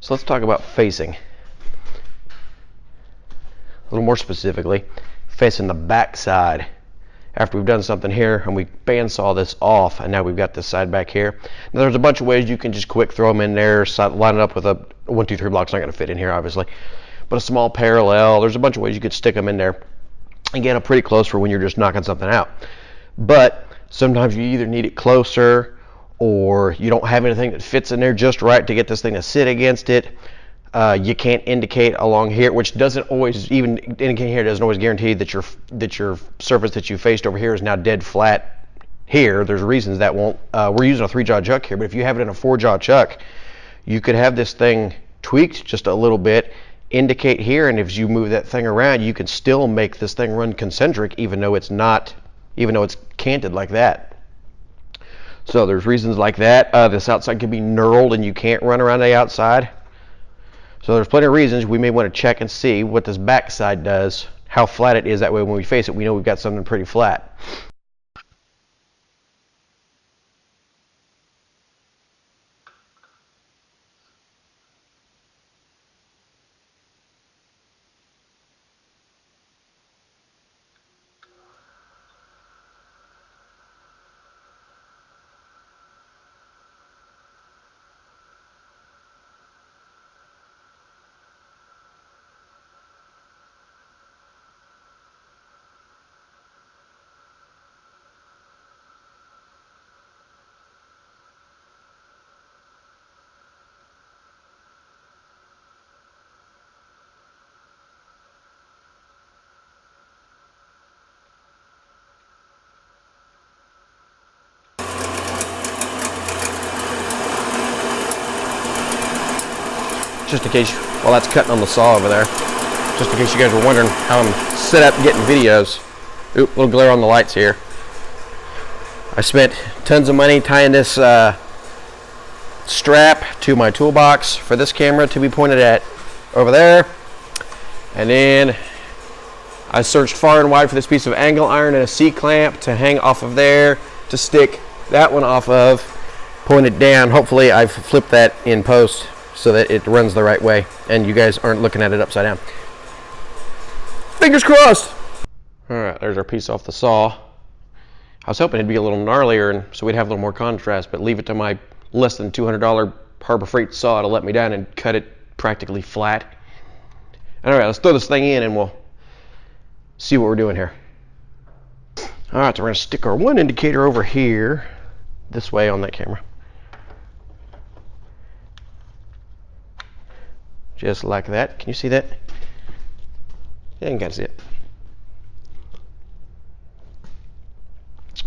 So let's talk about facing. A little more specifically, facing the back side. After we've done something here and we bandsaw this off, and now we've got this side back here. Now there's a bunch of ways you can just quick throw them in there, line it up with a 1, 2, 3 block's not going to fit in here obviously, but a small parallel. There's a bunch of ways you could stick them in there and get them pretty close for when you're just knocking something out. But sometimes you either need it closer, or you don't have anything that fits in there just right to get this thing to sit against it. You can't indicate along here, which doesn't always, even indicating here doesn't always guarantee that your surface that you faced over here is now dead flat here. There's reasons that won't. We're using a 3-jaw chuck here, but if you have it in a 4-jaw chuck, you could have this thing tweaked just a little bit, indicate here, and if you move that thing around, you can still make this thing run concentric, even though it's canted like that. So there's reasons like that. This outside could be knurled and you can't run around the outside. So there's plenty of reasons we may want to check and see what this back side does, how flat it is. That way when we face it, we know we've got something pretty flat. Just in case, while that's cutting on the saw over there, just in case you guys were wondering how I'm set up getting videos. Oop, little glare on the lights here. I spent tons of money tying this strap to my toolbox for this camera to be pointed at over there. And then I searched far and wide for this piece of angle iron and a C-clamp to hang off of there to stick that one off of, pointed down. Hopefully I've flipped that in post so that it runs the right way and you guys aren't looking at it upside down. Fingers crossed! Alright, there's our piece off the saw. I was hoping it'd be a little gnarlier and so we'd have a little more contrast, but leave it to my less than $200 Harbor Freight saw to let me down and cut it practically flat. Alright, let's throw this thing in and we'll see what we're doing here. Alright, so we're going to stick our one indicator over here, this way on that camera. Just like that. Can you see that? Yeah, you can kind of see it.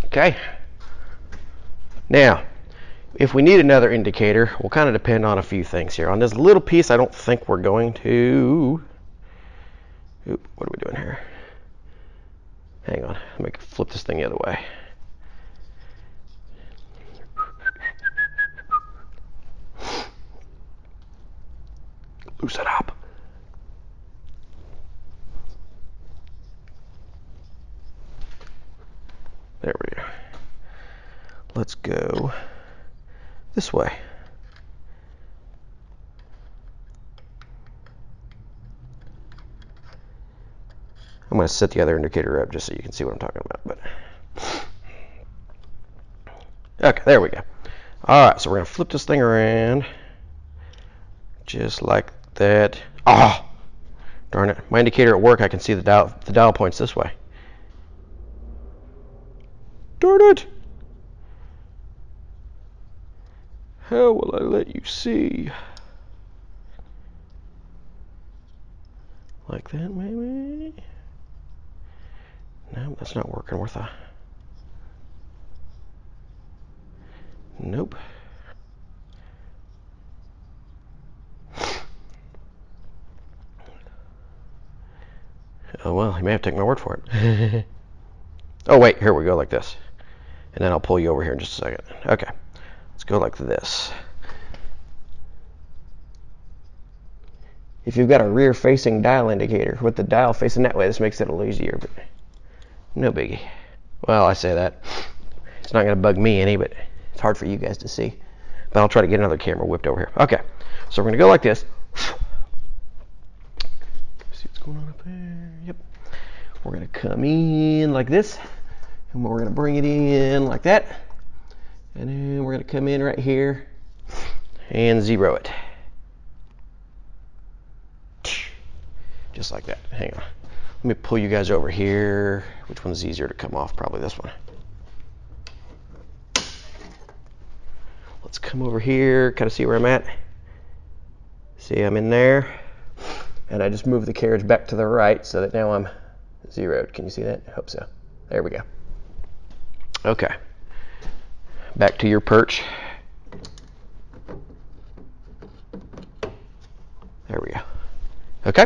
Okay. Now, if we need another indicator, we'll kind of depend on a few things here. On this little piece, I don't think we're going to... Oop, what are we doing here? Hang on. Let me flip this thing the other way. Loosen it up. There we go. Let's go this way. I'm going to set the other indicator up just so you can see what I'm talking about. Okay, there we go. All right, so we're going to flip this thing around just like that. Oh, darn it. My indicator at work, I can see the dial points this way. Darn it. How will I let you see? Like that, maybe? No, that's not working worth a... Nope. Oh well, you may have to take my word for it. Oh wait, here we go, like this. And then I'll pull you over here in just a second. Okay, let's go like this. If you've got a rear facing dial indicator with the dial facing that way, this makes it a little easier, but no biggie. Well, I say that. It's not going to bug me any, but it's hard for you guys to see. But I'll try to get another camera whipped over here. Okay, so we're gonna go like this. See what's going on up there? Yep. We're gonna come in like this, and we're gonna bring it in like that, and then we're gonna come in right here and zero it. Just like that. Hang on. Let me pull you guys over here. Which one's easier to come off? Probably this one. Let's come over here, kind of see where I'm at. See, I'm in there. And I just moved the carriage back to the right so that now I'm zeroed. Can you see that? I hope so. There we go. Okay. Back to your perch. There we go. Okay.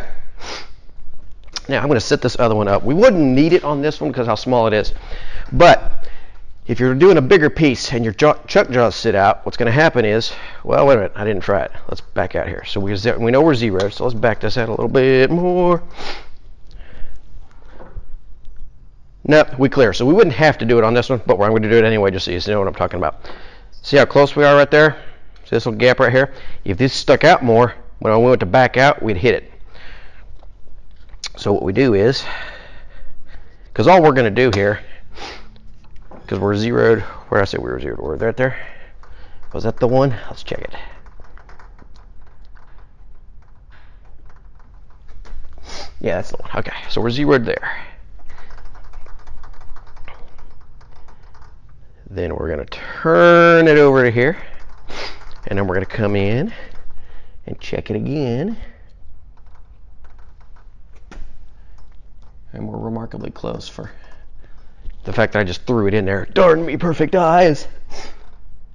Now I'm going to set this other one up. We wouldn't need it on this one because how small it is. But if you're doing a bigger piece and your chuck jaws sit out, what's going to happen is, well, wait a minute, I didn't try it. Let's back out here. So we know we're zeroed, so let's back this out a little bit more. Nope, we clear. So we wouldn't have to do it on this one, but I'm going to do it anyway just so you know what I'm talking about. See how close we are right there? See this little gap right here? If this stuck out more, when I went to back out, we'd hit it. So what we do is, because all we're going to do here, because we're zeroed, where did I say we were zeroed? We're right there. Was that the one? Let's check it. Yeah, that's the one. Okay, so we're zeroed there. Then we're going to turn it over to here, and then we're going to come in and check it again. And we're remarkably close for the fact that I just threw it in there. Darn me, perfect eyes.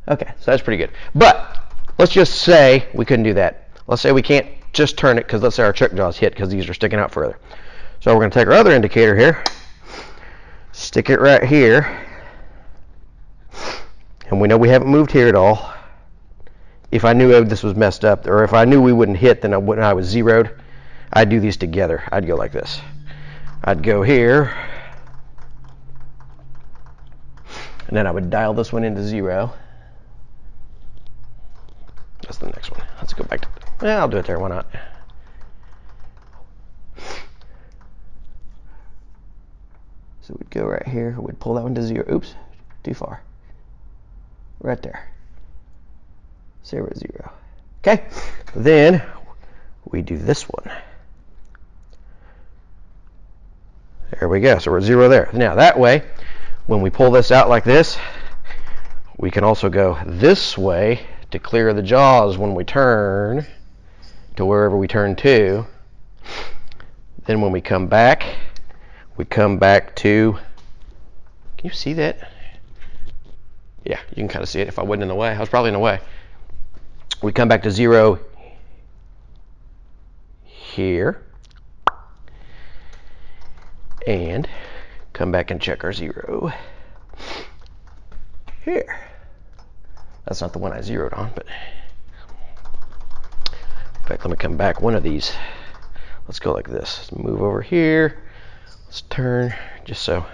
Okay, so that's pretty good. But let's just say we couldn't do that. Let's say we can't just turn it because let's say our chuck jaws hit because these are sticking out further. So we're going to take our other indicator here, stick it right here, and we know we haven't moved here at all. If I knew this was messed up, or if I knew we wouldn't hit, then when I was zeroed, I'd do these together. I'd go like this. I'd go here, and then I would dial this one into zero. That's the next one. Let's go back to, well, I'll do it there, why not? So we'd go right here, we'd pull that one to zero. Oops, too far. Right there. 0, 0. Okay, then we do this one. There we go, so we're 0 there. Now that way, when we pull this out like this, we can also go this way to clear the jaws when we turn to wherever we turn to. Then when we come back to, can you see that? Yeah, you can kind of see it if I wasn't in the way. I was probably in the way. We come back to 0 here. And come back and check our 0 here. That's not the one I zeroed on, but in fact, let me come back one of these. Let's go like this. Let's move over here. Let's turn just so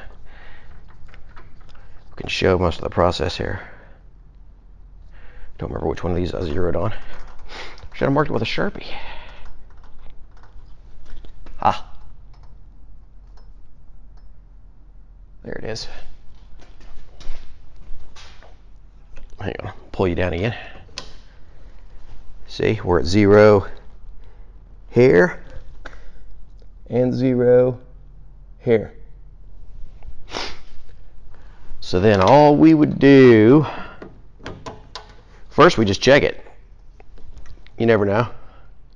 we can show most of the process here. Don't remember which one of these I zeroed on. Should have marked it with a Sharpie. Ah. There it is. Hang on, pull you down again. See, we're at 0 here and 0 here. So then all we would do, first we just check it. You never know.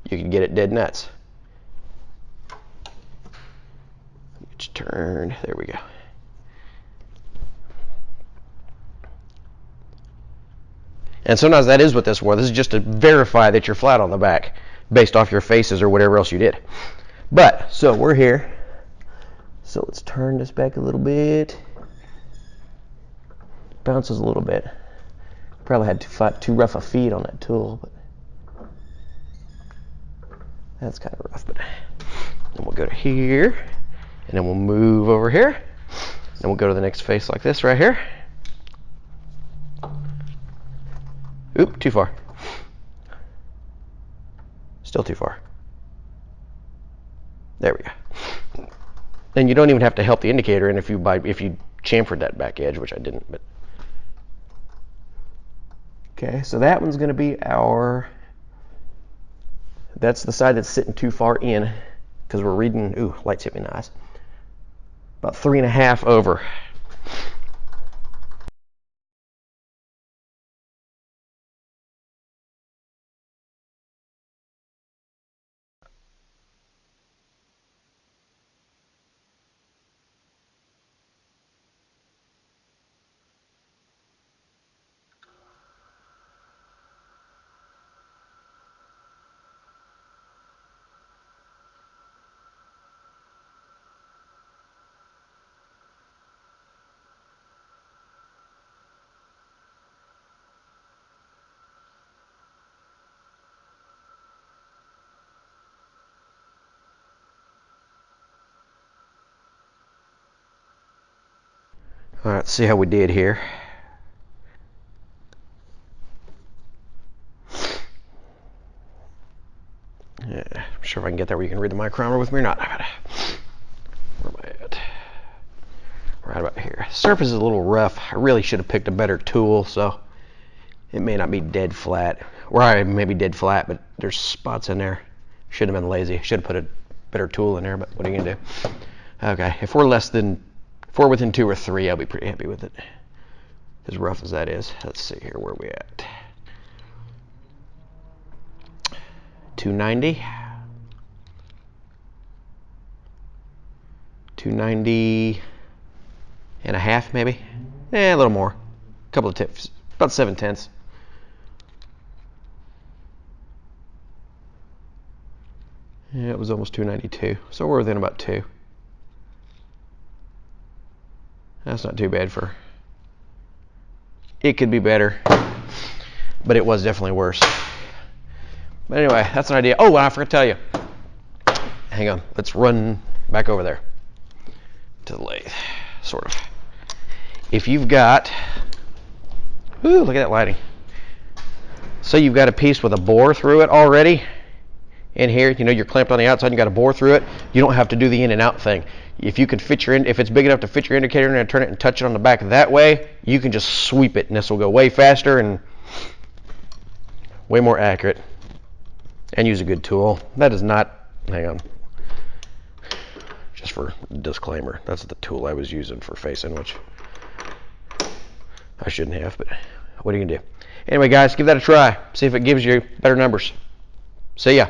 You could get it dead nuts. Get you turned. There we go. And sometimes that is what this was. This is just to verify that you're flat on the back based off your faces or whatever else you did. But, so we're here. So let's turn this back a little bit. Bounces a little bit. Probably had too rough a feed on that tool, but that's kind of rough. But then we'll go to here, and then we'll move over here. Then we'll go to the next face like this right here. Oop, too far. Still too far. There we go. And you don't even have to help the indicator in if you chamfered that back edge, which I didn't. But okay, so that one's going to be our. That's the side that's sitting too far in, because we're reading. Ooh, lights hit me nice. About 3.5 over. All right, let's see how we did here. Yeah, I'm sure if I can get there where you can read the micrometer with me or not. Where am I at? Right about here. The surface is a little rough. I really should have picked a better tool, so it may not be dead flat. Or I may be dead flat, but there's spots in there. Should have been lazy. Should have put a better tool in there, but what are you gonna do? Okay, if we're within 2 or 3, I'll be pretty happy with it. As rough as that is. Let's see here, where are we at? 290. 290 and a half, maybe. A little more. A couple of tips. About 7/10. Yeah, it was almost 292. So we're within about 2. That's not too bad for. It could be better, but it was definitely worse. But anyway, that's an idea. Oh, and I forgot to tell you. Hang on. Let's run back over there to the lathe, sort of. If you've got, ooh, look at that lighting. So you've got a piece with a bore through it already. In here, you know, you're clamped on the outside and you got a bore through it. You don't have to do the in and out thing. If you can fit if it's big enough to fit your indicator in and turn it and touch it on the back that way, you can just sweep it and this will go way faster and way more accurate. And use a good tool. That is not, hang on, just for disclaimer, that's the tool I was using for facing, which I shouldn't have, but what are you gonna do? Anyway, guys, give that a try. See if it gives you better numbers. See ya.